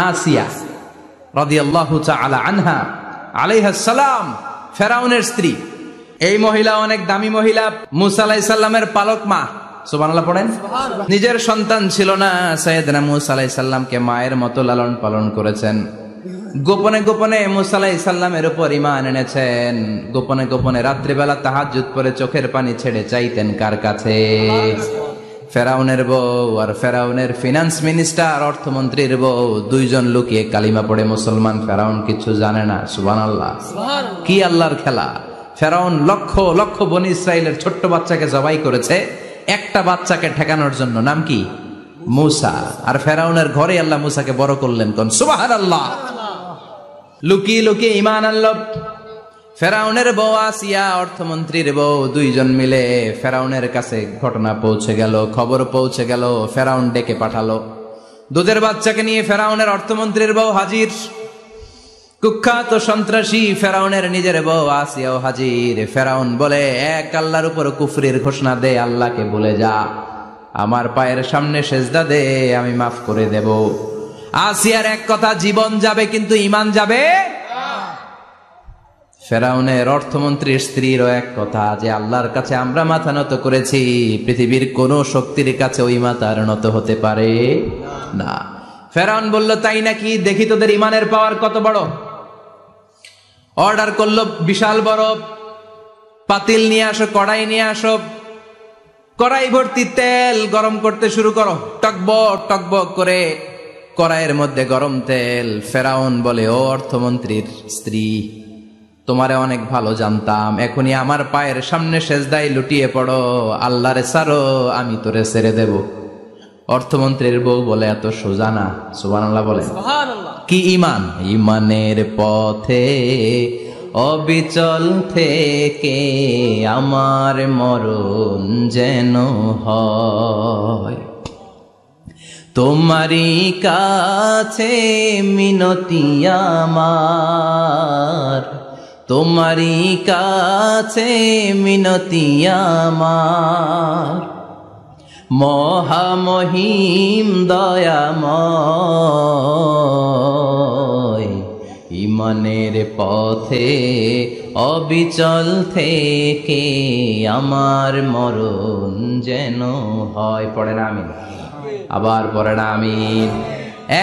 আসিয়া রাদিয়াল্লাহু তাআলা আনহা আলাইহাস সালাম, ফেরাউনের স্ত্রী। এই মহিলা অনেক দামি মহিলা, মুসা আলাইহিস সালামের পালক মা। সুবহানাল্লাহ পড়েন। নিজের সন্তান ছিল না, সাইয়েদনা মুসা আলাইহিস সালামকে মায়ের মতো লালন পালন করেছেন। গোপনে গোপনে মুসা আলাইহিস সালামের উপর ঈমান এনেছেন। গোপনে গোপনে রাত্রিবেলা তাহাজ্জুদ পড়ে চোখের পানি ছেড়ে চাইতেন কার কাছে? ফেরাউনের বউ আর ফেরাউনের ফিনান্স মিনিস্টার, অর্থমন্ত্রীর বউ, দুইজন লুকিয়ে কালিমা পড়ে মুসলমান। ফেরাউন কিছু জানে না। সুবহানাল্লাহ। কি আল্লাহর খেলা! ফেরাউন লক্ষ লক্ষ বনি ইসরাইলের ছোট্ট বাচ্চাকে জবাই করেছে একটা বাচ্চাকে ঠেকানোর জন্য। নাম কি? মুসা। আর ফেরাউনের ঘরে আল্লাহ মুসাকে বড় করলেন। কোন সুবহানাল্লাহ। লুকিয়ে লুকিয়ে ঈমান আনলো। ফেরাউনের বউ আসিয়া, অর্থমন্ত্রীর বউ, দুইজন মিলে ফেরাউনের কাছে ঘটনা পৌঁছে গেল, খবর পৌঁছে গেল। ফেরাউন ডেকে পাঠালো। দুধের বাচ্চাকে নিয়ে ফেরাউনের অর্থমন্ত্রীর বউ হাজির। কুখ্যাত সন্ত্রাসী ফেরাউনের নিজের বউ আসিয়াও হাজির। ফেরাউন বলে, এক আল্লাহর উপর কুফরির ঘোষণা দে, আল্লাহকে ভুলে যা, আমার পায়ের সামনে সেজদা দে, আমি মাফ করে দেব। আসিয়ার এক কথা, জীবন যাবে কিন্তু ঈমান যাবে। ফেরাউনের অর্থমন্ত্রীর স্ত্রীরও এক কথা, যে আল্লাহর কাছে আমরা মাথা নত করেছি, পৃথিবীর কোন শক্তির কাছে ওই মাথা আর নত হতে পারে না। ফেরাউন বলল, তাই নাকি? দেখি তোদের ঈমানের পাওয়ার কত বড়। অর্ডার করলো, বিশাল বড় পাতিল নিয়ে আসো, কড়াই নিয়ে আসো, কড়াই ভর্তি তেল গরম করতে শুরু করো। টকবক টকবক করে কড়াইয়ের মধ্যে গরম তেল। ফেরাউন বলে, ও অর্থমন্ত্রীর স্ত্রী, তোমারে অনেক ভালো জানতাম, এখনই আমার পায়ের সামনে সেজদায় লুটিয়ে পড়ো, আল্লাহরে ছাড়ো, আমি তোরে ছেড়ে দেব। অর্থমন্ত্রীর বউ বলে, এত সোজা না। সুবহানাল্লাহ বলে। কি ঈমান? ঈমানের পথে অবিচল থেকে আমার মরণ যেন হয়, তোমারই কাছে মিনতি আমার, তোমারই কাছে মিনতি আমার, মহামহিম দয়াময়, ঈমানের পথে অবিচল থেকে আমার মরণ যেন হয়। পড়েন আমিন। আবার পড়েন আমিন।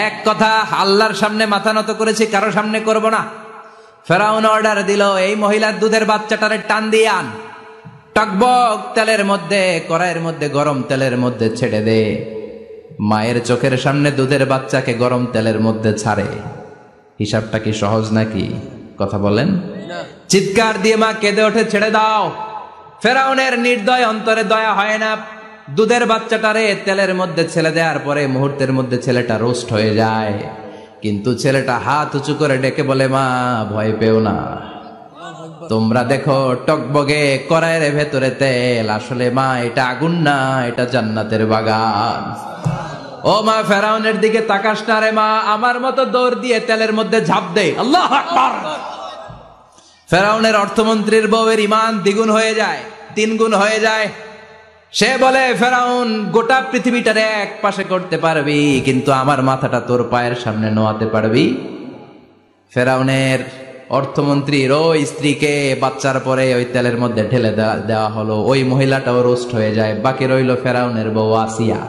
এক কথা, আল্লাহর সামনে মাথা নত করেছি, কারো সামনে করব না। ফেরাউন অর্ডার দিল, এই মহিলার দুধের বাচ্চাটারে টান দিয়ে আন, টকবক তেলের মধ্যে, কড়াইয়ের মধ্যে গরম তেলের মধ্যে ছেড়ে দে। মায়ের চোখের সামনে দুধের বাচ্চাকে গরম তেলের মধ্যে ছাড়ে। হিসাবটা কি সহজ নাকি? কথা বলেন। চিৎকার দিয়ে মা কেঁদে ওঠে, ছেড়ে দাও। ফেরাউনের নির্দয় অন্তরে দয়া হয় না। দুধের বাচ্চাটারে তেলের মধ্যে ছেড়ে দেওয়ার পরে মুহূর্তের মধ্যে ছেলেটা রোস্ট হয়ে যায়। কিন্তু ছেলেটা হাত উঁচু করে ডেকে বলে, মা ভয় পেও না, তোমরা দেখো টকবগে কড়াইয়ের ভেতরে তেল, আসলে মা এটা আগুন না, এটা জান্নাতের বাগান। ও মা, ফেরাউনের দিকে তাকাস না রে মা, আমার মতো দৌড় দিয়ে তেলের মধ্যে ঝাঁপ দে। আল্লাহু আকবার। ফেরাউনের অর্থমন্ত্রীর বউয়ের ঈমান দ্বিগুণ হয়ে যায়, 3 গুণ হয়ে যায়। সে বলে, ফেরাউন, গোটা পৃথিবীটার এক পাশে করতে পারবি, কিন্তু আমার মাথাটা তোর পায়ের সামনে নোয়াতে পারবি? ফেরাউনের অর্থমন্ত্রীর ওই স্ত্রীকে বাচ্চার পরে ওই তেলের মধ্যে ঢেলে দেওয়া হলো। ওই মহিলাটাও রোস্ট হয়ে যায়। বাকি রইল ফেরাউনের বউ আসিয়া।